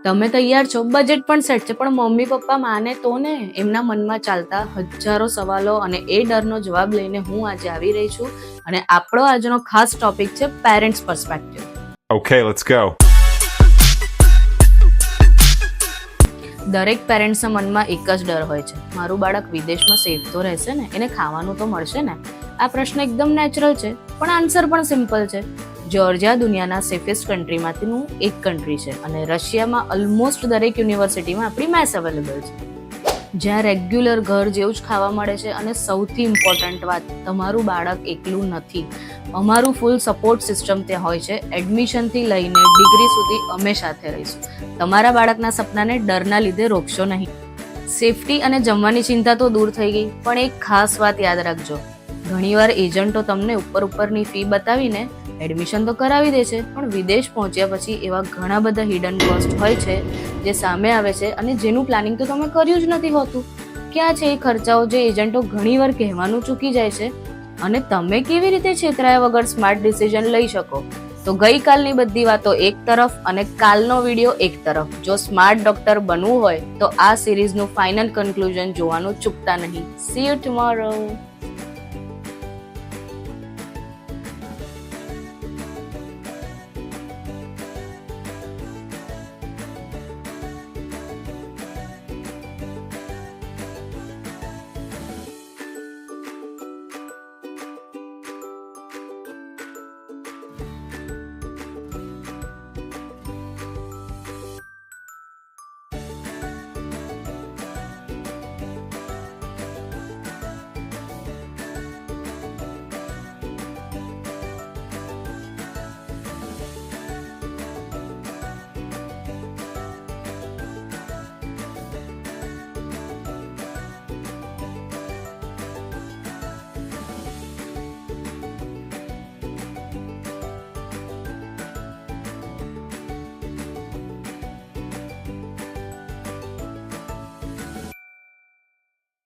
તમે તૈયાર છો, બજેટ પણ સેટ છે, પણ મમ્મી પપ્પા માને તો ને. એમના મનમાં ચાલતા હજારો સવાલો અને એ ડરનો જવાબ લઈને હું આજે આવી રહી છું. અને આપણો આજનો ખાસ ટોપિક છે parents perspective. Okay, let's go. દરેક પેરેન્ટ્સના મનમાં એક જ ડર હોય છે, મારું બાળક વિદેશમાં સેફ તો રહેશે ને, એને ખાવાનું તો મળશે ને. આ પ્રશ્ન એકદમ નેચરલ છે, પણ આન્સર પણ સિમ્પલ છે. જ્યોર્જિયા દુનિયાના સેફેસ્ટ કન્ટ્રીમાંથીનું એક કન્ટ્રી છે અને રશિયામાં ઓલમોસ્ટ દરેક યુનિવર્સિટીમાં આપણી મેસ અવેલેબલ છે, જ્યાં રેગ્યુલર ઘર જેવું જ ખાવા મળે છે. અને સૌથી ઇમ્પોર્ટન્ટ વાત, તમારું બાળક એકલું નથી. અમારું ફૂલ સપોર્ટ સિસ્ટમ ત્યાં હોય છે. એડમિશનથી લઈને ડિગ્રી સુધી અમે સાથે રહીશું. તમારા બાળકના સપનાને ડરના લીધે રોકશો નહીં. સેફટી અને જમવાની ચિંતા તો દૂર થઈ ગઈ, પણ એક ખાસ વાત યાદ રાખજો, ઘણીવાર એજન્ટો તમને ઉપરની ફી બતાવીને એડમિશન તો કરાવી દે છે, પણ વિદેશ પહોંચ્યા પછી એવા ઘણા બધા હિડન કોસ્ટ હોય છે જે સામે આવે છે અને જેનું પ્લાનિંગ તો તમે કર્યું જ નથી હોતું. ક્યાં છે એ ખર્ચાઓ જે એજન્ટો ઘણીવાર કહેવાનું ચૂકી જાય છે? અને તમે કેવી રીતે છેતરાયા વગર સ્માર્ટ ડિસિઝન લઈ શકો? તો ગઈકાલની બધી વાતો એક તરફ અને કાલનો વિડીયો એક તરફ. જો સ્માર્ટ ડોક્ટર બનવું હોય તો આ સિરીઝનું ફાઇનલ કન્ક્લુઝન જોવાનું ચૂકતા નહીં. C you tomorrow.